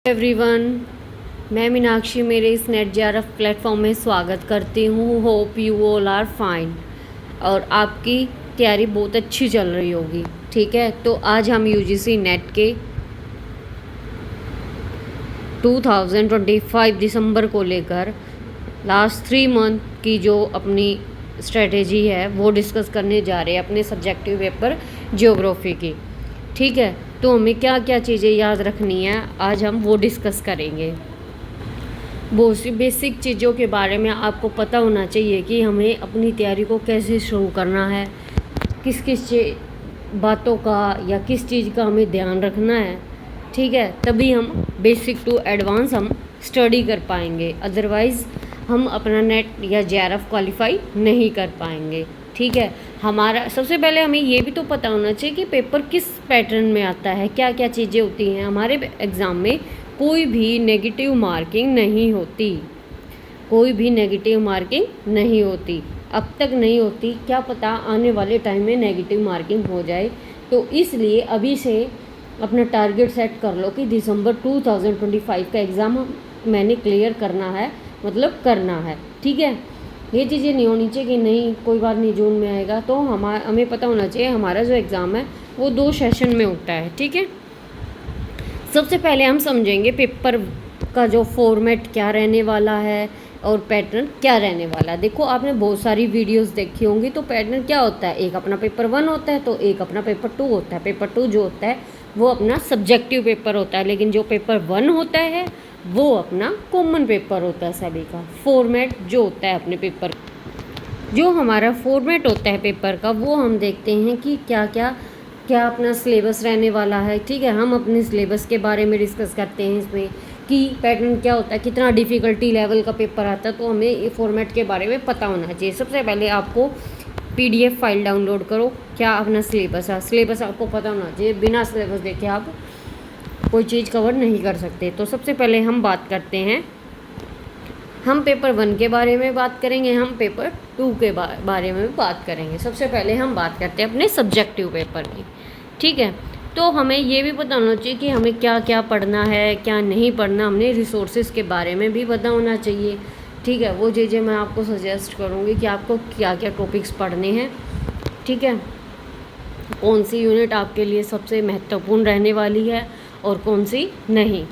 Everyone, मैं मीनाक्षी मेरे इस नेट जेआरएफ प्लेटफॉर्म में स्वागत करती हूँ। Hope you all are fine और आपकी तैयारी बहुत अच्छी चल रही होगी। ठीक है, तो आज हम यूजीसी नेट के 2025 दिसंबर को लेकर लास्ट 3 मंथ की जो अपनी स्ट्रेटेजी है वो डिस्कस करने जा रहे हैं अपने सब्जेक्टिव पेपर ज्योग्राफी की। ठीक है, तो हमें क्या क्या चीज़ें याद रखनी है आज हम वो डिस्कस करेंगे। बहुत सी बेसिक चीज़ों के बारे में आपको पता होना चाहिए कि हमें अपनी तैयारी को कैसे शुरू करना है, किस किस बातों का या किस चीज़ का हमें ध्यान रखना है। ठीक है, तभी हम बेसिक टू एडवांस हम स्टडी कर पाएंगे, अदरवाइज़ हम अपना नेट या जेआरएफ क्वालिफाई नहीं कर पाएंगे। ठीक है, हमारा सबसे पहले हमें ये भी तो पता होना चाहिए कि पेपर किस पैटर्न में आता है, क्या क्या चीज़ें होती हैं। हमारे एग्ज़ाम में कोई भी नेगेटिव मार्किंग नहीं होती, कोई भी नेगेटिव मार्किंग नहीं होती, अब तक नहीं होती, क्या पता आने वाले टाइम में नेगेटिव मार्किंग हो जाए। तो इसलिए अभी से अपना टारगेट सेट कर लो कि दिसंबर 2025 का एग्ज़ाम मैंने क्लियर करना है, मतलब करना है। ठीक है, ये चीज़ें नहीं होनी चाहिए कि नहीं कोई बात नहीं जून में आएगा। तो हमें पता होना चाहिए हमारा जो एग्ज़ाम है वो 2 सेशन में होता है। ठीक है, सबसे पहले हम समझेंगे पेपर का जो फॉर्मेट क्या रहने वाला है और पैटर्न क्या रहने वाला है। देखो, आपने बहुत सारी वीडियोस देखी होंगी, तो पैटर्न क्या होता है, एक अपना पेपर 1 होता है तो एक अपना पेपर 2 होता है। पेपर 2 जो होता है वो अपना सब्जेक्टिव पेपर होता है, लेकिन जो पेपर 1 होता है वो अपना कॉमन पेपर होता है सभी का। फॉर्मेट जो होता है अपने पेपर, जो हमारा फॉर्मेट होता है पेपर का, वो हम देखते हैं कि क्या अपना सिलेबस रहने वाला है। ठीक है, हम अपने सिलेबस के बारे में डिस्कस करते हैं इसमें कि पैटर्न क्या होता है, कितना डिफ़िकल्टी लेवल का पेपर आता है। तो हमें ये फॉर्मेट के बारे में पता होना चाहिए। सबसे पहले आपको पीडीएफ फाइल डाउनलोड करो, क्या अपना सिलेबस है, सिलेबस आपको पता होना चाहिए। बिना सिलेबस देखे आप कोई चीज़ कवर नहीं कर सकते। तो सबसे पहले हम बात करते हैं, हम पेपर 1 के बारे में बात करेंगे, हम पेपर 2 के बारे में बात करेंगे। सबसे पहले हम बात करते हैं अपने सब्जेक्टिव पेपर की। ठीक है, तो हमें ये भी पता होना चाहिए कि हमें क्या क्या पढ़ना है, क्या नहीं पढ़ना। हमने रिसोर्सेज के बारे में भी पता होना चाहिए। ठीक है, वो चीज़ें मैं आपको सजेस्ट करूँगी कि आपको क्या क्या टॉपिक्स पढ़ने हैं। ठीक है, कौन सी यूनिट आपके लिए सबसे महत्वपूर्ण रहने वाली है और कौन सी नहीं।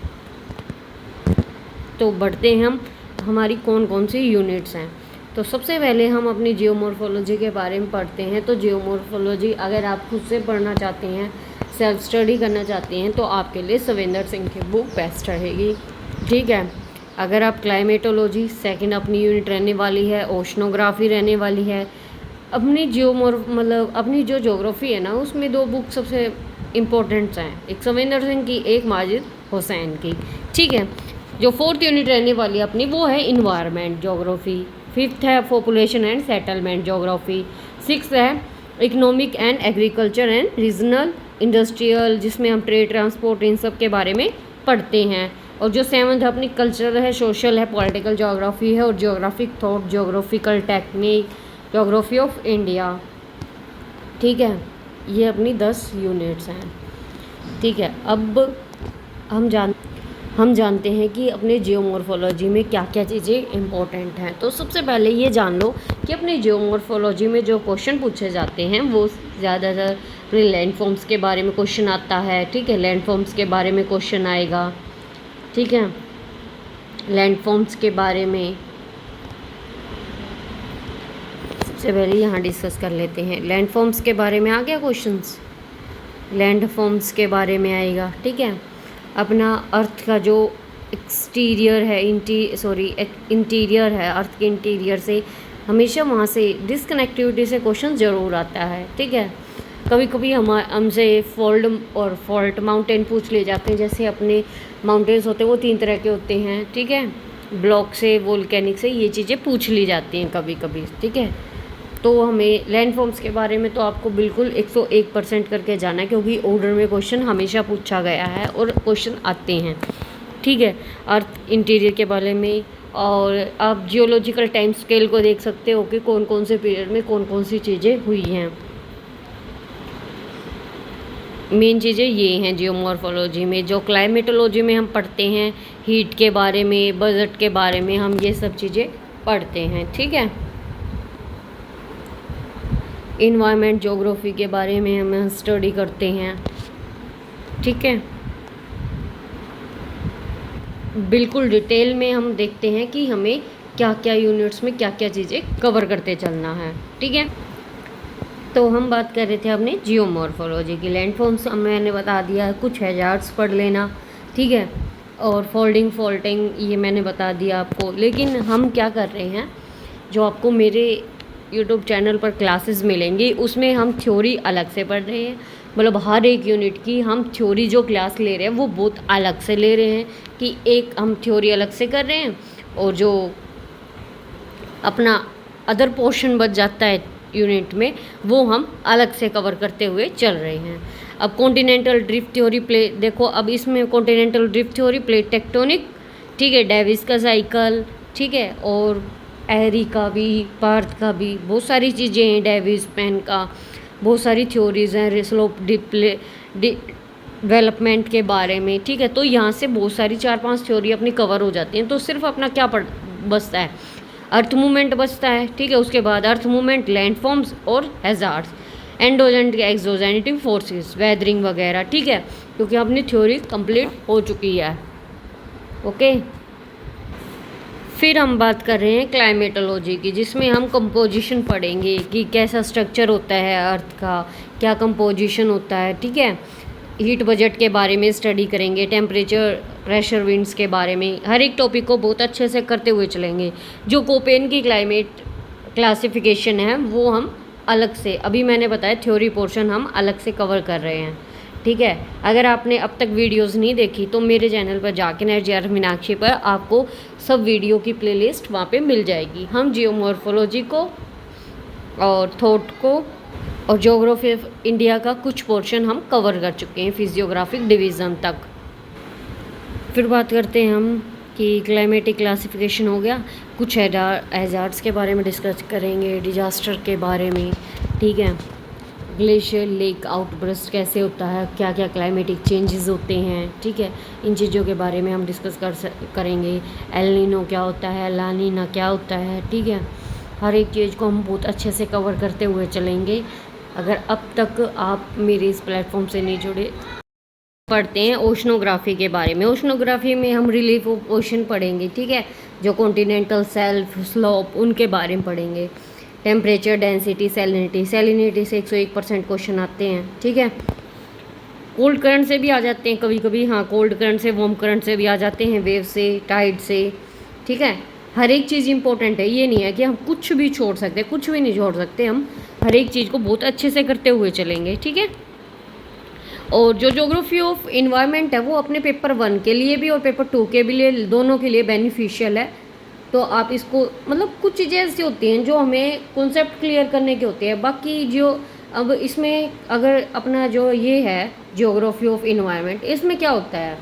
तो बढ़ते हैं हम, हमारी कौन कौन सी यूनिट्स हैं। तो सबसे पहले हम अपनी जियोमॉर्फोलॉजी के बारे में पढ़ते हैं। तो जियोमॉर्फोलॉजी अगर आप खुद से पढ़ना चाहते हैं, सेल्फ स्टडी करना चाहते हैं, तो आपके लिए सविंदर सिंह की बुक बेस्ट रहेगी। ठीक है, अगर आप क्लाइमेटोलॉजी सेकंड अपनी यूनिट रहने वाली है, ओशनोग्राफी रहने वाली है। अपनी अपनी जो ज्योग्राफी है ना, उसमें 2 बुक सबसे इम्पोर्टेंट्स हैं, एक सविंदर सिंह की, एक माजिद हुसैन की। ठीक है, जो 4th यूनिट रहने वाली है अपनी वो है इन्वायरमेंट ज्योग्राफी। 5th है population and settlement geography. 6th है economic and agriculture and regional industrial, जिसमें हम ट्रेड ट्रांसपोर्ट इन सब के बारे में पढ़ते हैं। और जो 7th है अपनी कल्चरल है, सोशल है, पॉलिटिकल ज्योग्राफी है, और geographic thought, geographical technique, geography of India. ठीक है, ये अपनी 10 यूनिट्स हैं। ठीक है, अब हम जानते हैं कि अपने जियोमॉर्फोलॉजी में क्या क्या चीज़ें इंपॉर्टेंट हैं। तो सबसे पहले ये जान लो कि अपने जियोमॉर्फोलॉजी में जो क्वेश्चन पूछे जाते हैं वो ज़्यादातर अपने लैंडफॉर्म्स के बारे में क्वेश्चन आता है। ठीक है, लैंडफॉर्म्स के बारे में क्वेश्चन आएगा। ठीक है, लैंडफॉर्म्स के बारे में सबसे पहले यहाँ डिस्कस कर लेते हैं। लैंडफॉर्म्स के बारे में आ गया क्वेश्चंस, लैंडफॉर्म्स के बारे में आएगा। ठीक है, अपना अर्थ का जो एक्सटीरियर है, इंटीरियर है, अर्थ के इंटीरियर से हमेशा वहाँ से डिसकनेक्टिविटी से क्वेश्चन ज़रूर आता है। ठीक है, कभी कभी हमसे फॉल्ट माउंटेन पूछ ले जाते हैं। जैसे अपने माउंटेन्स होते हैं वो 3 तरह के होते हैं। ठीक है, ब्लॉक से, वोल्केनिक से, ये चीज़ें पूछ ली जाती हैं कभी कभी। ठीक है, तो हमें लैंडफॉर्म्स के बारे में तो आपको बिल्कुल 101% करके जाना है, क्योंकि ऑर्डर में क्वेश्चन हमेशा पूछा गया है और क्वेश्चन आते हैं। ठीक है, अर्थ इंटीरियर के बारे में, और आप जियोलॉजिकल टाइम स्केल को देख सकते हो कि कौन कौन से पीरियड में कौन कौन सी चीज़ें हुई हैं। मेन चीज़ें ये हैं जियोमॉर्फोलॉजी में। जो क्लाइमेटोलॉजी में हम पढ़ते हैं, हीट के बारे में, बजट के बारे में, हम ये सब चीज़ें पढ़ते हैं, ठीक है। इन्वायरमेंट ज्योग्राफी के बारे में हम स्टडी करते हैं, ठीक है। बिल्कुल डिटेल में हम देखते हैं कि हमें क्या क्या यूनिट्स में क्या क्या चीज़ें कवर करते चलना है, ठीक है। तो हम बात कर रहे थे अपने जियोमॉर्फोलॉजी की। लैंडफॉर्म्स मैंने बता दिया, कुछ हैजार्ड्स पढ़ लेना, ठीक है। और फोल्डिंग फॉल्टिंग ये मैंने बता दिया आपको। लेकिन हम क्या कर रहे हैं, जो आपको मेरे यूट्यूब चैनल पर क्लासेस मिलेंगी उसमें हम थ्योरी अलग से पढ़ रहे हैं। मतलब हर एक यूनिट की हम थ्योरी जो क्लास ले रहे हैं वो बहुत अलग से ले रहे हैं, कि एक हम थ्योरी अलग से कर रहे हैं और जो अपना अदर पोर्शन बच जाता है यूनिट में वो हम अलग से कवर करते हुए चल रहे हैं। अब कॉन्टिनेंटल ड्रिफ्ट थ्योरी प्ले देखो, अब इसमें continental drift theory, plate tectonic, ठीक है, डेविस का साइकिल, ठीक है, और एरी का भी, पार्थ का भी, बहुत सारी चीज़ें हैं, डेविस पेन का, बहुत सारी थ्योरीज़ हैं, स्लोप डेवलपमेंट के बारे में, ठीक है। तो यहाँ से बहुत सारी 4-5 थ्योरी अपनी कवर हो जाती हैं। तो सिर्फ अपना क्या बचता है, अर्थ मूवमेंट बचता है, ठीक है। उसके बाद अर्थ मूवमेंट, लैंडफॉर्म्स और हैजार्ड्स, एंडोजेनिक एक्सोजेनिटिव फोर्सेस, वेदरिंग वगैरह, ठीक है, क्योंकि अपनी थ्योरी कंप्लीट हो चुकी है, ओके। फिर हम बात कर रहे हैं क्लाइमेटोलॉजी की, जिसमें हम कंपोजिशन पढ़ेंगे कि कैसा स्ट्रक्चर होता है अर्थ का, क्या कंपोजिशन होता है, ठीक है। हीट बजट के बारे में स्टडी करेंगे, टेम्परेचर, प्रेशर, विंड्स के बारे में, हर एक टॉपिक को बहुत अच्छे से करते हुए चलेंगे। जो कोपेन की क्लाइमेट क्लासिफिकेशन है वो हम अलग से, अभी मैंने बताया थ्योरी पोर्शन हम अलग से कवर कर रहे हैं, ठीक है। अगर आपने अब तक वीडियोस नहीं देखी तो मेरे चैनल पर जाके NET मीनाक्षी पर आपको सब वीडियो की प्लेलिस्ट वहाँ पे मिल जाएगी। हम जियोमॉर्फोलॉजी को और थॉट को और ज्योग्राफी ऑफ इंडिया का कुछ पोर्शन हम कवर कर चुके हैं, फिजियोग्राफिक डिवीज़न तक। फिर बात करते हैं हम कि क्लाइमेटिक क्लासिफिकेशन हो गया, कुछ हैजार्ड्स के बारे में डिस्कस करेंगे, डिजास्टर के बारे में, ठीक है। ग्लेशियर लेक आउटबर्स्ट कैसे होता है, क्या क्या क्लाइमेटिक चेंजेस होते हैं, ठीक है, इन चीज़ों के बारे में हम डिस्कस करेंगे। एल नीनो क्या होता है, ला नीना क्या होता है, ठीक है। हर एक चीज़ को हम बहुत अच्छे से कवर करते हुए चलेंगे। अगर अब तक आप मेरे इस प्लेटफॉर्म से नहीं जुड़े, पढ़ते हैं ओशनोग्राफी के बारे में। ओशनोग्राफी में हम रिलीफ ऑफ ओशन पढ़ेंगे, ठीक है, जो कॉन्टिनेंटल सेल्फ, स्लोप, उनके बारे में पढ़ेंगे। टेम्परेचर, डेंसिटी, सैलिनिटी, सैलिनिटी से 101% क्वेश्चन आते हैं, ठीक है। कोल्ड करंट से भी आ जाते हैं कभी कभी, हाँ, कोल्ड करंट से, वार्म करंट से भी आ जाते हैं, वेव से, टाइड से, ठीक है। हर एक चीज़ इंपॉर्टेंट है, ये नहीं है कि हम कुछ भी छोड़ सकते, कुछ भी नहीं छोड़ सकते, हम हर एक चीज़ को बहुत अच्छे से करते हुए चलेंगे, ठीक है। और जो ज्योग्राफी ऑफ इन्वायरमेंट है वो अपने पेपर 1 के लिए भी और पेपर 2 के भी लिए, दोनों के लिए बेनिफिशियल है। तो आप इसको, मतलब कुछ चीज़ें ऐसी होती हैं जो हमें कॉन्सेप्ट क्लियर करने के होते हैं। बाकी जो अब इसमें अगर अपना जो ये है ज्योग्राफी ऑफ इन्वायरमेंट, इसमें क्या होता है,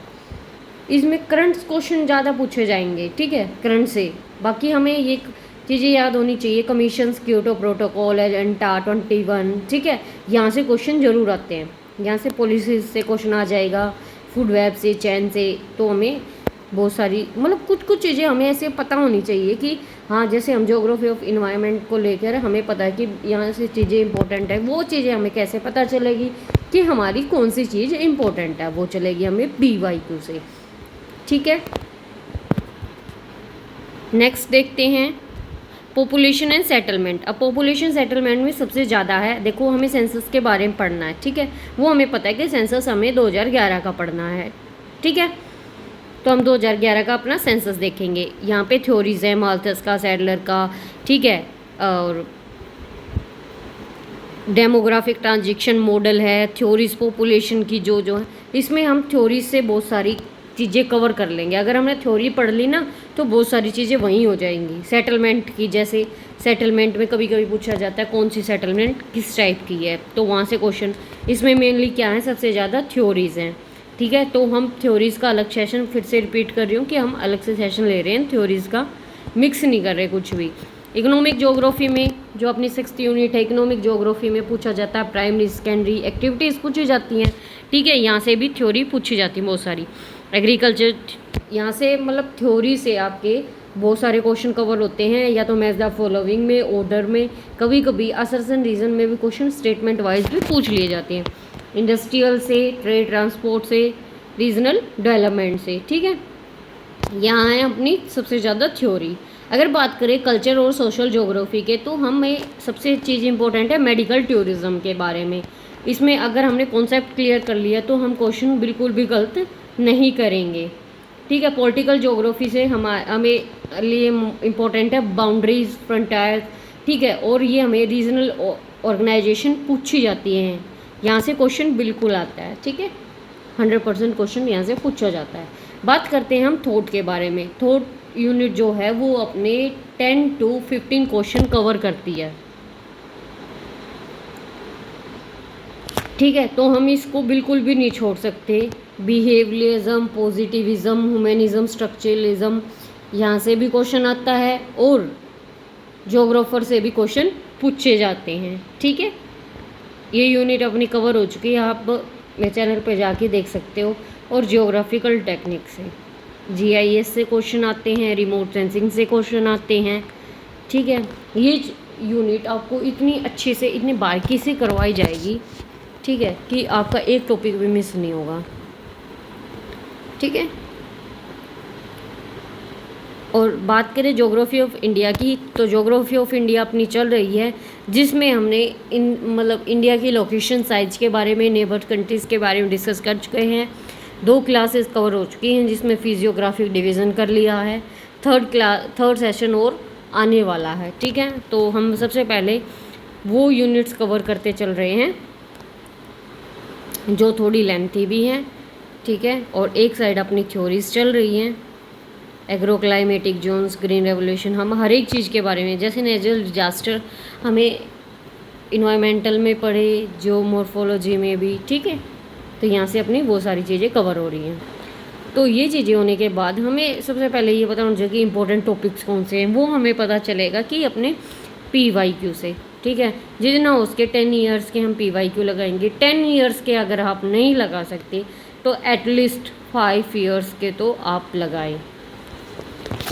इसमें करंट क्वेश्चन ज़्यादा पूछे जाएंगे, ठीक है, करंट से। बाकी हमें ये चीज़ें याद होनी चाहिए, कमीशंस, क्योटो प्रोटोकॉल, एजेंडा 21, ठीक है, यहाँ से क्वेश्चन ज़रूर आते हैं। यहाँ से पॉलिसीज से क्वेश्चन आ जाएगा, फूड वेब से, चैन से। तो हमें बहुत सारी, मतलब कुछ चीज़ें हमें ऐसे पता होनी चाहिए कि हाँ, जैसे हम ज्योग्राफी ऑफ इन्वायरमेंट को लेकर हमें पता है कि यहाँ से चीज़ें इंपॉर्टेंट है, वो चीज़ें हमें कैसे पता चलेगी कि हमारी कौन सी चीज़ इंपॉर्टेंट है, वो चलेगी हमें BYQ से, ठीक है। नेक्स्ट देखते हैं पॉपुलेशन एंड सेटलमेंट। अब पॉपुलेशन सेटलमेंट में सबसे ज़्यादा है, देखो हमें सेंसस के बारे में पढ़ना है, ठीक है। वो हमें पता है कि सेंसस हमें 2011 का पढ़ना है, ठीक है। तो हम 2011 का अपना सेंसस देखेंगे। यहाँ पे थ्योरीज है, माल्थस का, सैडलर का, ठीक है, और डेमोग्राफिक ट्रांजिशन मॉडल है, थ्योरीज पॉपुलेशन की जो है, इसमें हम थ्योरीज से बहुत सारी चीज़ें कवर कर लेंगे। अगर हमने थ्योरी पढ़ ली ना तो बहुत सारी चीज़ें वहीं हो जाएंगी। सेटलमेंट की, जैसे सेटलमेंट में कभी कभी पूछा जाता है कौन सी सेटलमेंट किस टाइप की है, तो वहाँ से क्वेश्चन, इसमें मेनली क्या है, सबसे ज़्यादा थ्योरीज़ हैं, ठीक है। तो हम थ्योरीज़ का अलग सेशन, फिर से रिपीट कर रही हूँ कि हम अलग से सेशन ले रहे हैं, थ्योरीज़ का मिक्स नहीं कर रहे कुछ भी। इकोनॉमिक ज्योग्राफी में जो अपनी 6th यूनिट है, इकोनॉमिक ज्योग्राफी में पूछा जाता है प्राइमरी सेकेंडरी एक्टिविटीज़ पूछी जाती हैं, ठीक है। यहाँ से भी थ्योरी पूछी जाती है बहुत सारी। एग्रीकल्चर, यहाँ से मतलब थ्योरी से आपके बहुत सारे क्वेश्चन कवर होते हैं, या तो मैच द फॉलोइंग में, ऑर्डर में, कभी कभी असर्शन रीजन में भी क्वेश्चन स्टेटमेंट वाइज भी पूछ लिए जाते हैं। इंडस्ट्रियल से, ट्रेड ट्रांसपोर्ट से, रीजनल डेवलपमेंट से, ठीक है। यहाँ है अपनी सबसे ज़्यादा थ्योरी। अगर बात करें कल्चर और सोशल ज्योग्राफी के, तो हमें सबसे चीज़ इंपॉर्टेंट है मेडिकल टूरिज़्म के बारे में। इसमें अगर हमने कॉन्सेप्ट क्लियर कर लिया तो हम क्वेश्चन बिल्कुल भी गलत नहीं करेंगे, ठीक है। पॉलिटिकल ज्योग्राफी से हमें लिए इम्पोर्टेंट है बाउंड्रीज, फ्रंटायर, ठीक है। और ये हमें रीजनल ऑर्गेनाइजेशन पूछी जाती हैं, यहाँ से क्वेश्चन बिल्कुल आता है, ठीक है। 100% क्वेश्चन यहाँ से पूछा जाता है। बात करते हैं हम थॉट के बारे में। थॉट यूनिट जो है वो अपने 10 to 15 क्वेश्चन कवर करती है, ठीक है। तो हम इसको बिल्कुल भी नहीं छोड़ सकते। बिहेवियरिज्म, पॉजिटिविज्म, ह्यूमनिज्म, स्ट्रक्चरलिज्म, यहाँ से भी क्वेश्चन आता है और ज्योग्राफर से भी क्वेश्चन पूछे जाते हैं, ठीक है। ये यूनिट अपनी कवर हो चुकी है, आप मेरे चैनल पर जाके देख सकते हो। और जियोग्राफिकल टेक्निक से, GIS से क्वेश्चन आते हैं, रिमोट सेंसिंग से क्वेश्चन आते हैं, ठीक है। ये यूनिट आपको इतनी अच्छे से, इतनी बारीकी से करवाई जाएगी, ठीक है, कि आपका एक टॉपिक भी मिस नहीं होगा, ठीक है। और बात करें ज्योग्राफी ऑफ इंडिया की, तो ज्योग्राफी ऑफ इंडिया अपनी चल रही है, जिसमें हमने मतलब इंडिया की लोकेशन साइज के बारे में, नेबर कंट्रीज़ के बारे में डिस्कस कर चुके हैं। 2 क्लासेस कवर हो चुकी हैं, जिसमें फिजियोग्राफिक डिवीज़न कर लिया है। थर्ड सेशन और आने वाला है, ठीक है। तो हम सबसे पहले वो यूनिट्स कवर करते चल रहे हैं जो थोड़ी लेंथी भी हैं, ठीक है। और एक साइड अपनी थ्योरीज चल रही हैं, agro climatic zones, green revolution, हम हर एक चीज़ के बारे में, जैसे नेचुरल डिजास्टर हमें इन्वायरमेंटल में पढ़े, जो मॉर्फोलॉजी में भी, ठीक है। तो यहाँ से अपनी वो सारी चीज़ें कवर हो रही हैं। तो ये चीज़ें होने के बाद हमें सबसे पहले ये पता होना चाहिए कि इंपॉर्टेंट टॉपिक्स कौन से हैं, वो हमें पता चलेगा कि अपने PYQ से, ठीक है। जितना हो उसके 10 ईयर्स के हम PYQ लगाएंगे। 10 ईयर्स के अगर आप नहीं लगा सकते तो एटलीस्ट 5 ईयर्स के तो आप लगाएं।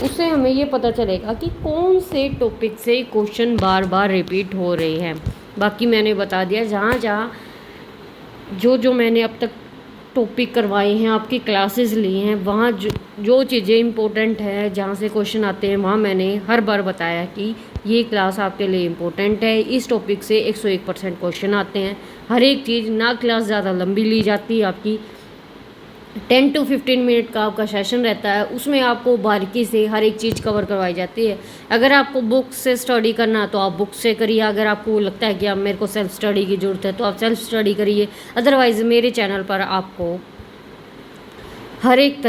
उससे हमें ये पता चलेगा कि कौन से टॉपिक से क्वेश्चन बार बार रिपीट हो रहे हैं। बाकी मैंने बता दिया, जहाँ जहाँ जो मैंने अब तक टॉपिक करवाए हैं, आपकी क्लासेस ली हैं, वहाँ जो चीज़ें इंपॉर्टेंट है, जहाँ से क्वेश्चन आते हैं, वहाँ मैंने हर बार बताया कि ये क्लास आपके लिए इम्पोर्टेंट है। इस टॉपिक से 101% क्वेश्चन आते हैं। हर एक चीज़, ना क्लास ज़्यादा लंबी ली जाती है, आपकी 10 to 15 मिनट का आपका सेशन रहता है, उसमें आपको बारीकी से हर एक चीज़ कवर करवाई जाती है। अगर आपको बुक से स्टडी करना तो आप बुक से करिए, अगर आपको लगता है कि अब मेरे को सेल्फ स्टडी की ज़रूरत है तो आप सेल्फ स्टडी करिए। अदरवाइज़ मेरे चैनल पर आपको हर एक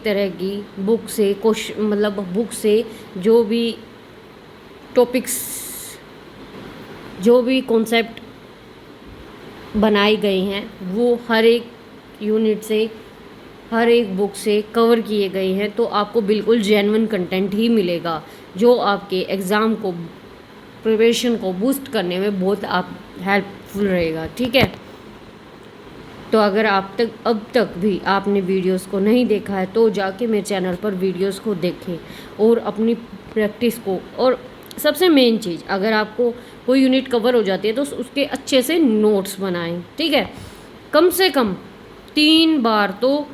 तरह की बुक से क्वेश्चन, मतलब बुक से जो भी टॉपिक्स, जो भी कॉन्सेप्ट बनाए गए हैं, वो हर एक यूनिट से, हर एक बुक से कवर किए गए हैं। तो आपको बिल्कुल जेन्युइन कंटेंट ही मिलेगा, जो आपके एग्ज़ाम को, प्रिपरेशन को बूस्ट करने में बहुत आप हेल्पफुल रहेगा, ठीक है। तो अगर अब तक भी आपने वीडियोस को नहीं देखा है तो जाके मेरे चैनल पर वीडियोस को देखें और अपनी प्रैक्टिस को, और सबसे मेन चीज़, अगर आपको कोई यूनिट कवर हो जाती है तो उसके अच्छे से नोट्स बनाएं, ठीक है। कम से कम 3 बार तो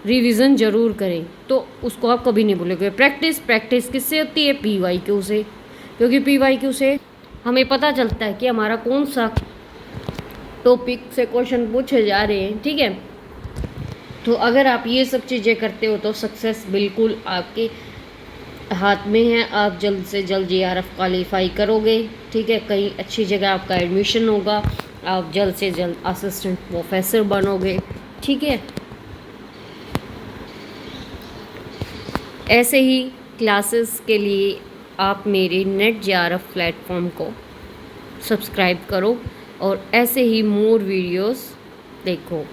रिवीजन ज़रूर करें, तो उसको आप कभी नहीं भूलोगे। प्रैक्टिस किससे होती है? PYQ से, क्योंकि PYQ से हमें पता चलता है कि हमारा कौन सा टॉपिक से क्वेश्चन पूछे जा रहे हैं, ठीक है। तो अगर आप ये सब चीज़ें करते हो तो सक्सेस बिल्कुल आपके हाथ में है। आप जल्द से जल्द JRF क्वालिफाई करोगे, ठीक है। कहीं अच्छी जगह आपका एडमिशन होगा, आप जल्द से जल्द असिस्टेंट प्रोफेसर बनोगे, ठीक है। ऐसे ही क्लासेस के लिए आप मेरे नेट JRF प्लेटफॉर्म को सब्सक्राइब करो और ऐसे ही मोर वीडियोस देखो,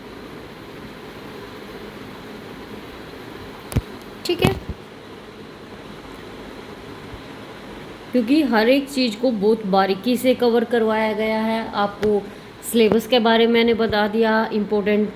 ठीक है। क्योंकि हर एक चीज़ को बहुत बारीकी से कवर करवाया गया है। आपको सिलेबस के बारे में मैंने बता दिया, इम्पोर्टेंट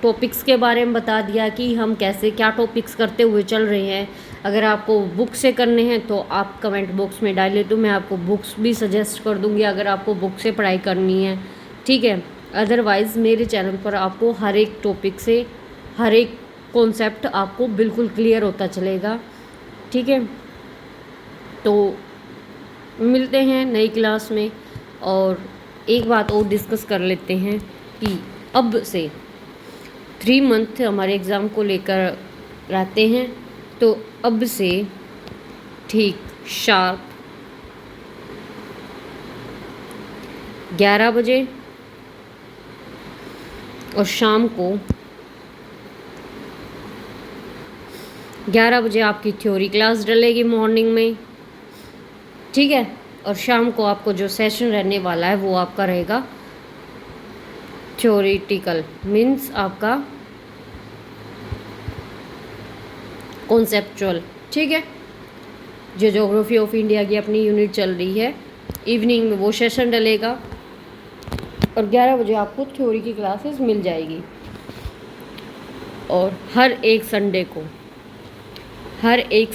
टॉपिक्स के बारे में बता दिया कि हम कैसे क्या टॉपिक्स करते हुए चल रहे हैं। अगर आपको बुक से करने हैं तो आप कमेंट बॉक्स में डालिए, तो मैं आपको बुक्स भी सजेस्ट कर दूंगी अगर आपको बुक से पढ़ाई करनी है, ठीक है। अदरवाइज़ मेरे चैनल पर आपको हर एक टॉपिक से हर एक कॉन्सेप्ट आपको बिल्कुल क्लियर होता चलेगा, ठीक है। तो मिलते हैं नई क्लास में, और एक बात और डिस्कस कर लेते हैं कि अब से 3 मंथ हमारे एग्ज़ाम को लेकर रहते हैं, तो अब से ठीक शार्प 11 बजे और शाम को 11 बजे आपकी थ्योरी क्लास डलेगी मॉर्निंग में, ठीक है। और शाम को आपको जो सेशन रहने वाला है वो आपका रहेगा थ्योरेटिकल, मीन्स आपका कॉन्सेप्चुअल, ठीक है। जो ज्योग्राफी ऑफ इंडिया की अपनी यूनिट चल रही है, इवनिंग में वो सेशन डलेगा और 11 बजे आपको थ्योरी की क्लासेस मिल जाएगी। और हर एक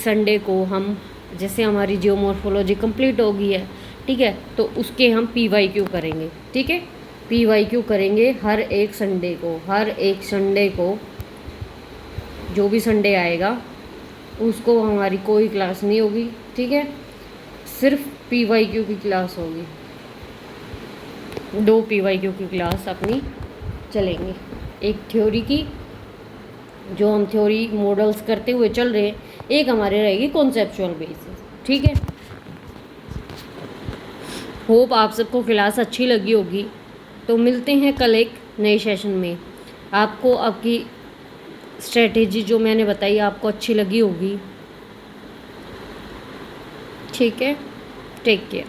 संडे को हम, जैसे हमारी जियोमॉर्फोलॉजी कंप्लीट हो गई है, ठीक है, तो उसके हम PYQ करेंगे, ठीक है। PYQ करेंगे हर एक संडे को, जो भी संडे आएगा उसको हमारी कोई क्लास नहीं होगी, ठीक है। सिर्फ PYQ की क्लास होगी, 2 PYQ की क्लास अपनी चलेंगे। एक थ्योरी की, जो हम थ्योरी मॉडल्स करते हुए चल रहे हैं, एक हमारे रहेगी कॉन्सेप्चुअल बेसिस, ठीक है। होप आप सबको क्लास अच्छी लगी होगी। तो मिलते हैं कल एक नए सेशन में। आपको आपकी स्ट्रेटेजी जो मैंने बताई आपको अच्छी लगी होगी, ठीक है। Take care.